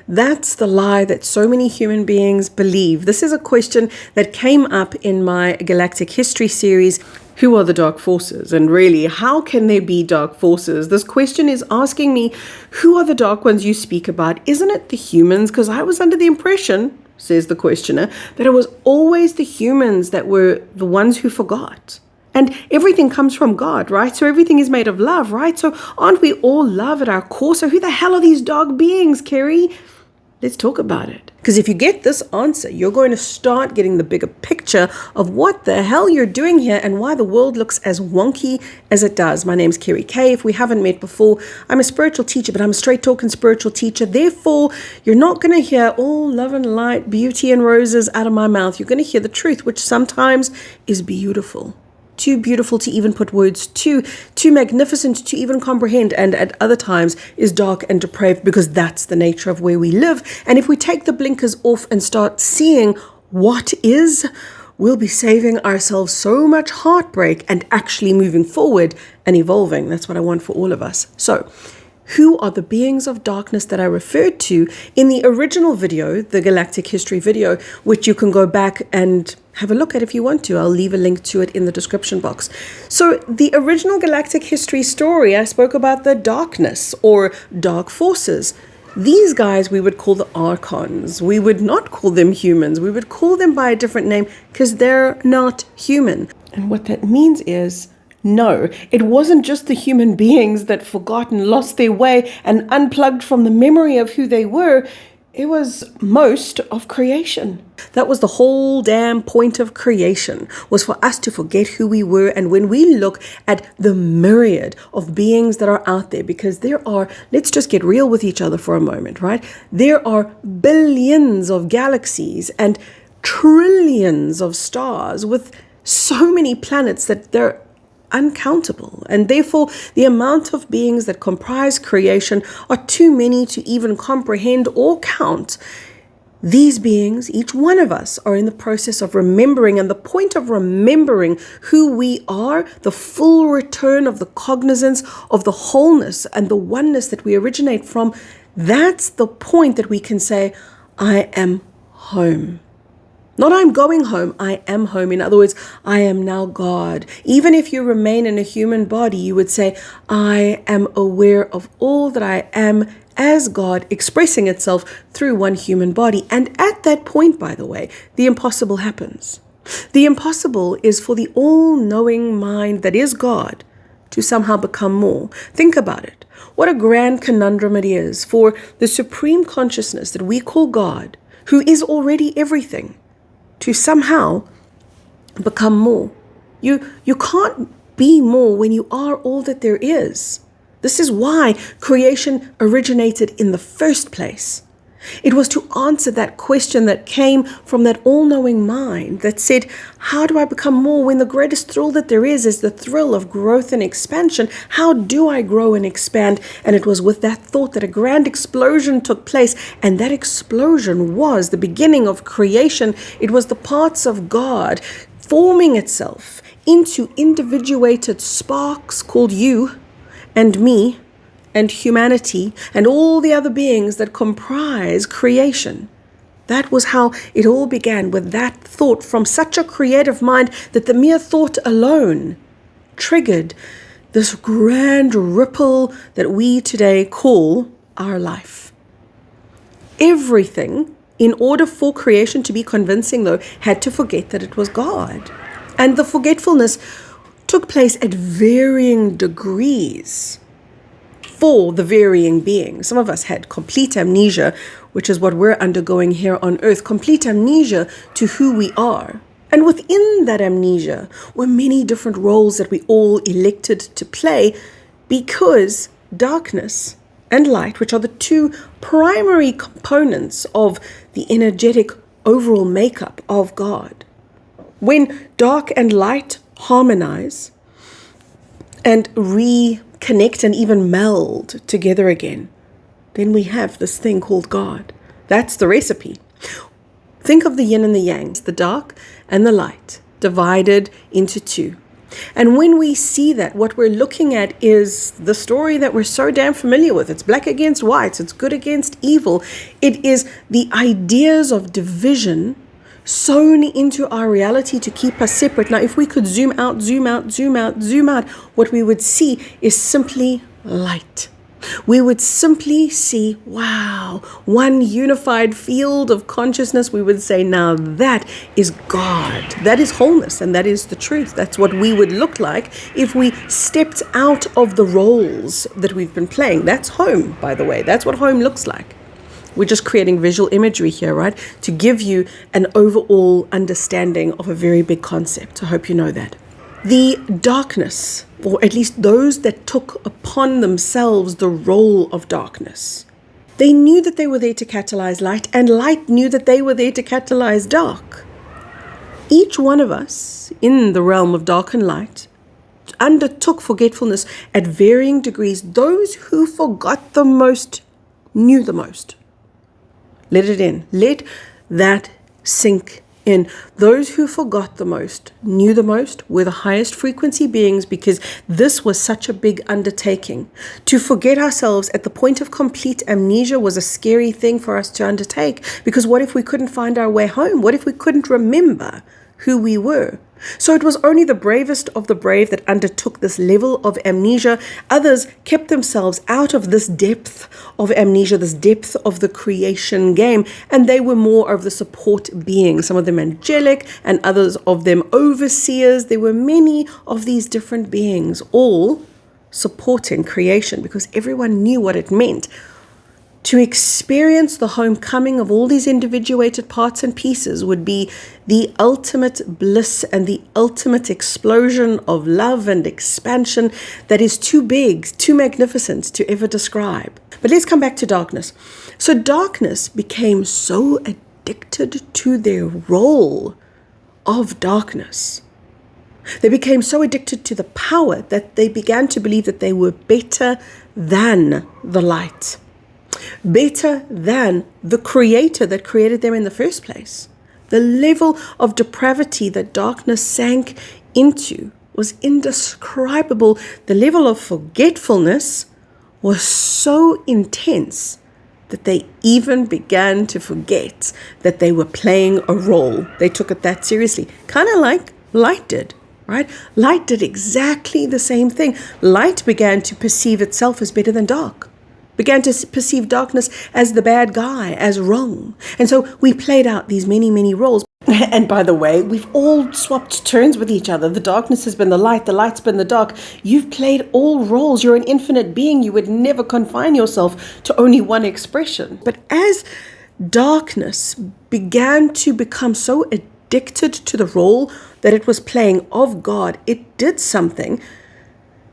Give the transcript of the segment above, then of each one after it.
That's the lie that so many human beings believe. This is a question that came up in my Galactic History series. Who are the dark forces? And really, how can there be dark forces? This question is asking me, who are the dark ones you speak about? Isn't it the humans? Because I was under the impression, says the questioner, that it was always the humans that were the ones who forgot. And everything comes from God, right? So everything is made of love, right? So aren't we all love at our core? So who the hell are these dark beings, Kerry? Let's talk about it. Because if you get this answer, you're going to start getting the bigger picture of what the hell you're doing here and why the world looks as wonky as it does. My name's Kerry K. If we haven't met before, I'm a spiritual teacher, but I'm a straight talking spiritual teacher. Therefore, you're not going to hear all love and light, beauty and roses out of my mouth. You're going to hear the truth, which sometimes is beautiful. Too beautiful to even put words to, too magnificent to even comprehend, and at other times is dark and depraved, because that's the nature of where we live. And if we take the blinkers off and start seeing what is, we'll be saving ourselves so much heartbreak and actually moving forward and evolving. That's what I want for all of us. So, who are the beings of darkness that I referred to in the original video, the Galactic History video, which you can go back and have a look at if you want to. I'll leave a link to it in the description box. So the original Galactic History story, I spoke about the darkness or dark forces. These guys we would call the archons. We would not call them humans. We would call them by a different name because they're not human. And what that means is, no, it wasn't just the human beings that forgot and lost their way and unplugged from the memory of who they were. It was most of creation. That was the whole damn point of creation, was for us to forget who we were. And when we look at the myriad of beings that are out there, because there are, let's just get real with each other for a moment, right? There are billions of galaxies and trillions of stars with so many planets that they're uncountable, and therefore the amount of beings that comprise creation are too many to even comprehend or count. These beings, each one of us, are in the process of remembering, and the point of remembering who we are, the full return of the cognizance of the wholeness and the oneness that we originate from, that's the point that we can say, I am home. Not I'm going home, I am home. In other words, I am now God. Even if you remain in a human body, you would say, I am aware of all that I am as God, expressing itself through one human body. And at that point, by the way, the impossible happens. The impossible is for the all-knowing mind that is God to somehow become more. Think about it. What a grand conundrum it is for the supreme consciousness that we call God, who is already everything, to somehow become more. You can't be more when you are all that there is. This is why creation originated in the first place. It was to answer that question that came from that all-knowing mind that said, how do I become more when the greatest thrill that there is the thrill of growth and expansion? How do I grow and expand? And it was with that thought that a grand explosion took place, and that explosion was the beginning of creation. It was the parts of God forming itself into individuated sparks called you and me and humanity and all the other beings that comprise creation. That was how it all began, with that thought from such a creative mind that the mere thought alone triggered this grand ripple that we today call our life. Everything, in order for creation to be convincing though, had to forget that it was God. And the forgetfulness took place at varying degrees for the varying beings. Some of us had complete amnesia, which is what we're undergoing here on earth, complete amnesia to who we are. And within that amnesia were many different roles that we all elected to play, because darkness and light, which are the two primary components of the energetic overall makeup of God. When dark and light harmonize and reconnect and even meld together again, then we have this thing called God. That's the recipe. Think of the yin and the yang, the dark and the light, divided into two. And when we see that, what we're looking at is the story that we're so damn familiar with. It's black against white. It's good against evil. It is the ideas of division sewn into our reality to keep us separate. Now, if we could zoom out, what we would see is simply light. We would simply see, wow, one unified field of consciousness. We would say, now that is God. That is wholeness, and that is the truth. That's what we would look like if we stepped out of the roles that we've been playing. That's home, by the way. That's what home looks like. We're just creating visual imagery here, right? To give you an overall understanding of a very big concept. I hope you know that. The darkness, or at least those that took upon themselves the role of darkness, they knew that they were there to catalyze light, and light knew that they were there to catalyze dark. Each one of us in the realm of dark and light undertook forgetfulness at varying degrees. Those who forgot the most knew the most. Let it in. Let that sink in. Those who forgot the most knew the most were the highest frequency beings, because this was such a big undertaking. To forget ourselves at the point of complete amnesia was a scary thing for us to undertake, because what if we couldn't find our way home? What if we couldn't remember who we were? So it was only the bravest of the brave that undertook this level of amnesia. Others kept themselves out of this depth of amnesia, this depth of the creation game, and they were more of the support beings, some of them angelic and others of them overseers. There were many of these different beings, all supporting creation, because everyone knew what it meant to experience the homecoming of all these individuated parts and pieces would be the ultimate bliss and the ultimate explosion of love and expansion that is too big, too magnificent to ever describe. But let's come back to darkness. So darkness became so addicted to their role of darkness. They became so addicted to the power that they began to believe that they were better than the light. Better than the creator that created them in the first place. The level of depravity that darkness sank into was indescribable. The level of forgetfulness was so intense that they even began to forget that they were playing a role. They took it that seriously, kind of like light did. Right? Light did exactly the same thing. Light began to perceive itself as better than dark. Began to perceive darkness as the bad guy, as wrong. And so we played out these many, many roles. And by the way, we've all swapped turns with each other. The darkness has been the light, the light's been the dark. You've played all roles. You're an infinite being. You would never confine yourself to only one expression. But as darkness began to become so addicted to the role that it was playing of God, it did something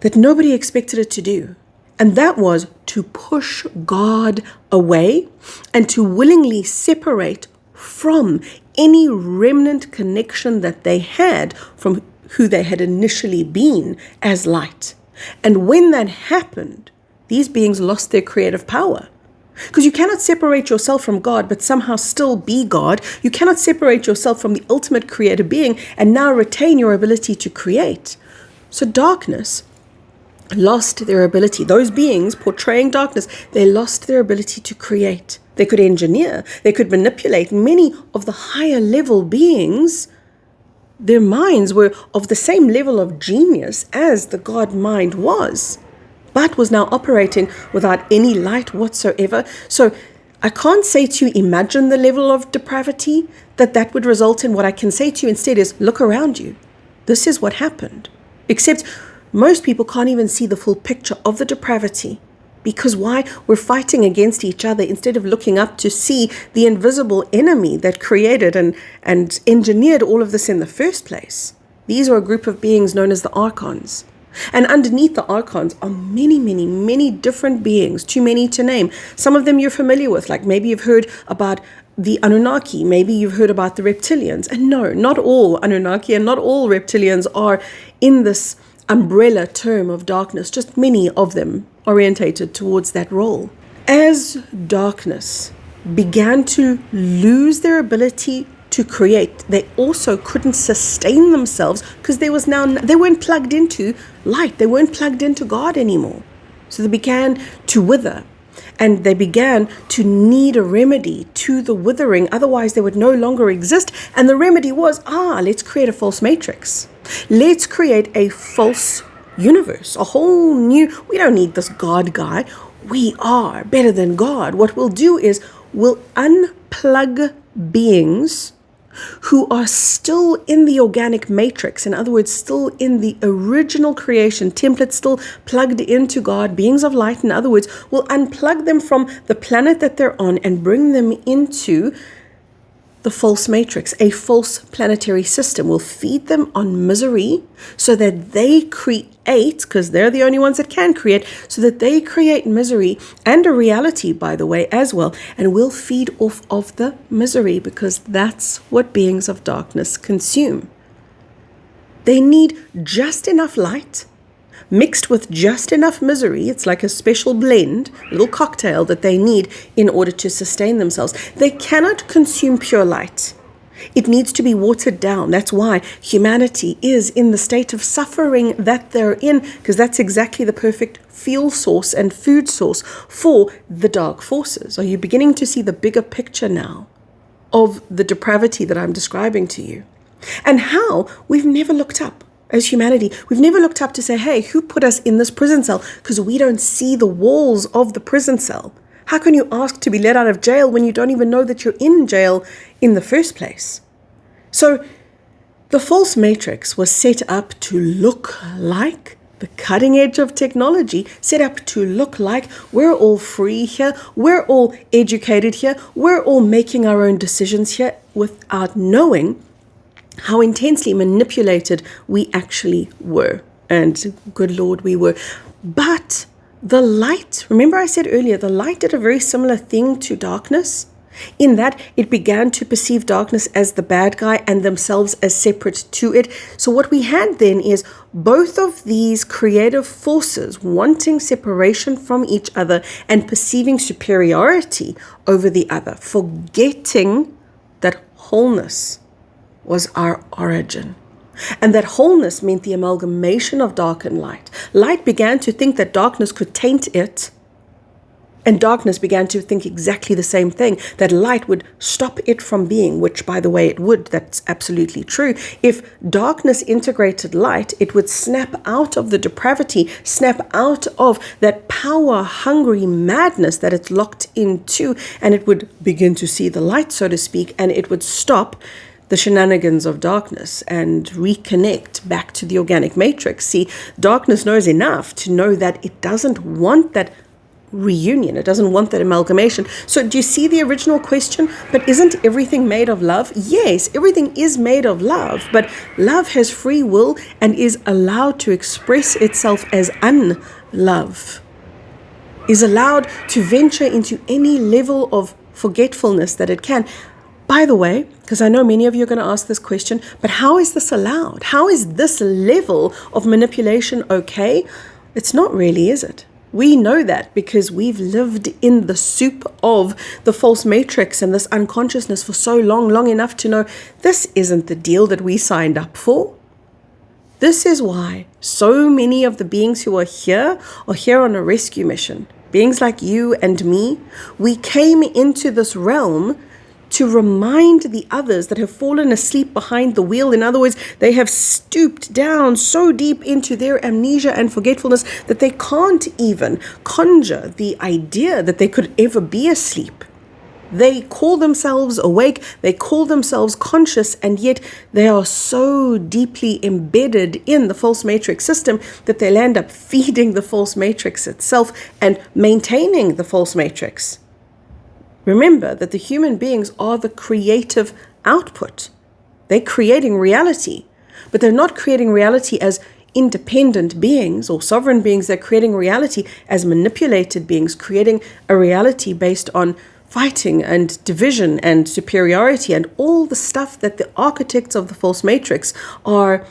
that nobody expected it to do. And that was to push God away and to willingly separate from any remnant connection that they had from who they had initially been as light. And when that happened, these beings lost their creative power. Because you cannot separate yourself from God, but somehow still be God. You cannot separate yourself from the ultimate creator being and now retain your ability to create. So darkness lost their ability. Those beings portraying darkness, they lost their ability to create. They could engineer, they could manipulate. Many of the higher level beings, their minds were of the same level of genius as the God mind was, but was now operating without any light whatsoever. So I can't say to you, imagine the level of depravity that would result in. What I can say to you instead is, look around you. This is what happened. Except most people can't even see the full picture of the depravity. Because why? We're fighting against each other instead of looking up to see the invisible enemy that created and engineered all of this in the first place. These are a group of beings known as the archons. And underneath the archons are many, many, many different beings, too many to name. Some of them you're familiar with, like maybe you've heard about the Anunnaki, maybe you've heard about the reptilians. And no, not all Anunnaki and not all reptilians are in this umbrella term of darkness, just many of them orientated towards that role. As darkness began to lose their ability to create, they also couldn't sustain themselves because they weren't plugged into light. They weren't plugged into God anymore. So they began to wither, and they began to need a remedy to the withering. Otherwise, they would no longer exist. And the remedy was, let's create a false matrix. Let's create a false universe, a whole new, we don't need this God guy. We are better than God. What we'll do is we'll unplug beings who are still in the organic matrix, in other words, still in the original creation template, still plugged into God, beings of light, in other words, we'll unplug them from the planet that they're on and bring them into the false matrix, a false planetary system. We'll feed them on misery so that they create, because they're the only ones that can create, so that they create misery and a reality, by the way, as well. And we'll feed off of the misery because that's what beings of darkness consume. They need just enough light mixed with just enough misery. It's like a special blend, a little cocktail that they need in order to sustain themselves. They cannot consume pure light. It needs to be watered down. That's why humanity is in the state of suffering that they're in, because that's exactly the perfect fuel source and food source for the dark forces. Are you beginning to see the bigger picture now of the depravity that I'm describing to you? And how we've never looked up. As humanity, we've never looked up to say, hey, who put us in this prison cell? Because we don't see the walls of the prison cell. How can you ask to be let out of jail when you don't even know that you're in jail in the first place? So the false matrix was set up to look like the cutting edge of technology, set up to look like we're all free here, we're all educated here, we're all making our own decisions here without knowing how intensely manipulated we actually were. And good Lord, we were. But the light, remember I said earlier, the light did a very similar thing to darkness, in that it began to perceive darkness as the bad guy and themselves as separate to it. So what we had then is both of these creative forces wanting separation from each other and perceiving superiority over the other, forgetting that wholeness was our origin. And that wholeness meant the amalgamation of dark and light. Light began to think that darkness could taint it, and darkness began to think exactly the same thing, that light would stop it from being, which, by the way, it would. That's absolutely true. If darkness integrated light, it would snap out of the depravity, snap out of that power-hungry madness that it's locked into, and it would begin to see the light, so to speak, and it would stop the shenanigans of darkness and reconnect back to the organic matrix. See, darkness knows enough to know that it doesn't want that reunion. It doesn't want that amalgamation. So do you see the original question? But isn't everything made of love? Yes, everything is made of love, but love has free will and is allowed to express itself as unlove, is allowed to venture into any level of forgetfulness that it can. By the way, because I know many of you are going to ask this question, but how is this allowed? How is this level of manipulation okay? It's not really, is it? We know that because we've lived in the soup of the false matrix and this unconsciousness for so long enough to know this isn't the deal that we signed up for. This is why so many of the beings who are here on a rescue mission. Beings like you and me, we came into this realm to remind the others that have fallen asleep behind the wheel. In other words, they have stooped down so deep into their amnesia and forgetfulness that they can't even conjure the idea that they could ever be asleep. They call themselves awake, they call themselves conscious, and yet they are so deeply embedded in the false matrix system that they'll end up feeding the false matrix itself and maintaining the false matrix. Remember that the human beings are the creative output. They're creating reality, but they're not creating reality as independent beings or sovereign beings. They're creating reality as manipulated beings, creating a reality based on fighting and division and superiority and all the stuff that the architects of the false matrix are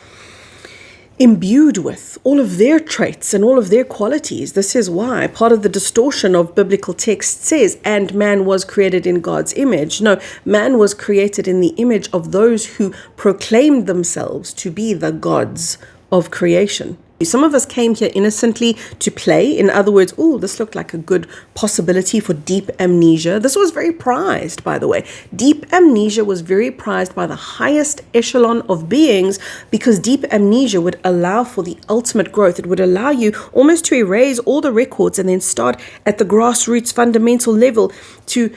imbued with all of their traits and all of their qualities. This is why part of the distortion of biblical text says, and man was created in God's image. No, man was created in the image of those who proclaimed themselves to be the gods of creation. Some of us came here innocently to play. In other words, oh, this looked like a good possibility for deep amnesia. This was very prized, by the way. Deep amnesia was very prized by the highest echelon of beings because deep amnesia would allow for the ultimate growth. It would allow you almost to erase all the records and then start at the grassroots fundamental level to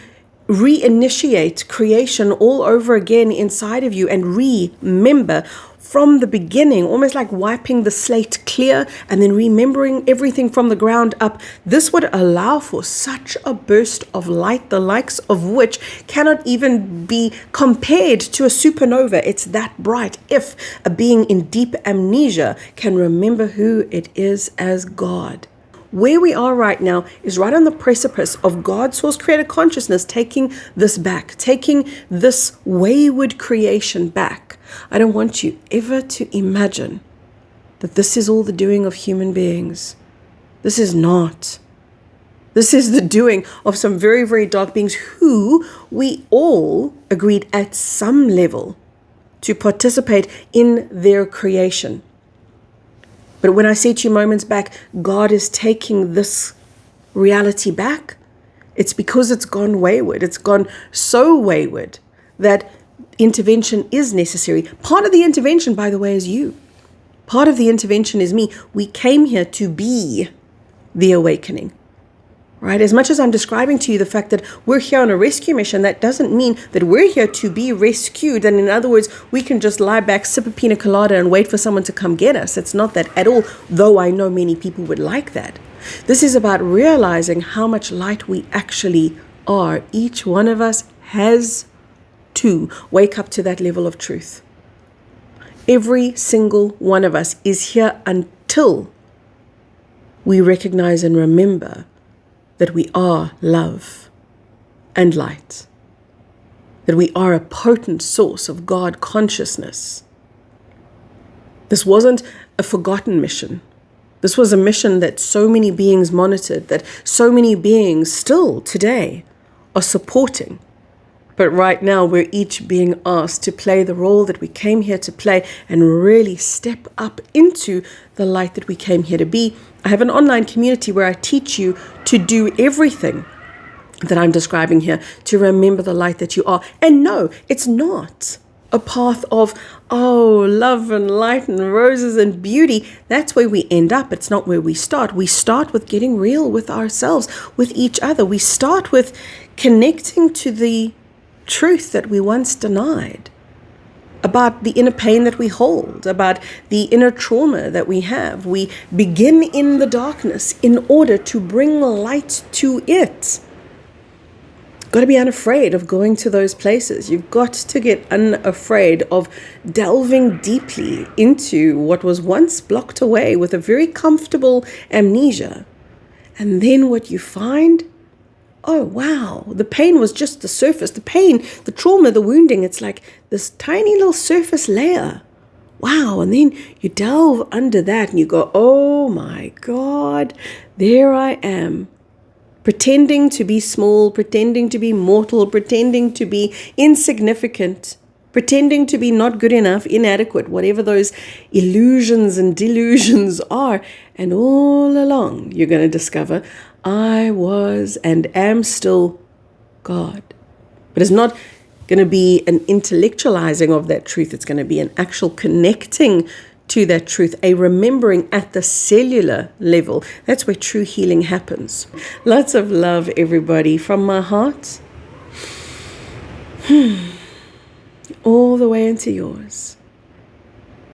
reinitiate creation all over again inside of you and remember from the beginning, almost like wiping the slate clear and then remembering everything from the ground up. This would allow for such a burst of light, the likes of which cannot even be compared to a supernova. It's that bright. If a being in deep amnesia can remember who it is as God. Where we are right now is right on the precipice of God's source created consciousness taking this back, taking this wayward creation back. I don't want you ever to imagine that this is all the doing of human beings. This is not. This is the doing of some very, very dark beings who we all agreed at some level to participate in their creation. But when I said to you moments back, God is taking this reality back, it's because it's gone wayward. It's gone so wayward that intervention is necessary. Part of the intervention, by the way, is you. Part of the intervention is me. We came here to be the awakening. Right? As much as I'm describing to you the fact that we're here on a rescue mission, that doesn't mean that we're here to be rescued. And in other words, we can just lie back, sip a pina colada and wait for someone to come get us. It's not that at all, though I know many people would like that. This is about realizing how much light we actually are. Each one of us has to wake up to that level of truth. Every single one of us is here until we recognize and remember that we are love and light, that we are a potent source of God consciousness. This wasn't a forgotten mission. This was a mission that so many beings monitored, that so many beings still today are supporting. But right now we're each being asked to play the role that we came here to play and really step up into the light that we came here to be. I have an online community where I teach you to do everything that I'm describing here, to remember the light that you are. And no, it's not a path of, oh, love and light and roses and beauty. That's where we end up. It's not where we start. We start with getting real with ourselves, with each other. We start with connecting to the truth that we once denied, about the inner pain that we hold, about the inner trauma that we have. We begin in the darkness in order to bring light to it. Got to be unafraid of going to those places. You've got to get unafraid of delving deeply into what was once blocked away with a very comfortable amnesia. And then what you find, oh, wow, the pain was just the surface. The pain, the trauma, the wounding, it's like this tiny little surface layer. Wow, and then you delve under that and you go, oh my God, there I am, pretending to be small, pretending to be mortal, pretending to be insignificant, pretending to be not good enough, inadequate, whatever those illusions and delusions are. And all along, you're going to discover, I was and am still God. But it's not going to be an intellectualizing of that truth. It's going to be an actual connecting to that truth, a remembering at the cellular level. That's where true healing happens. Lots of love, everybody, from my heart all the way into yours.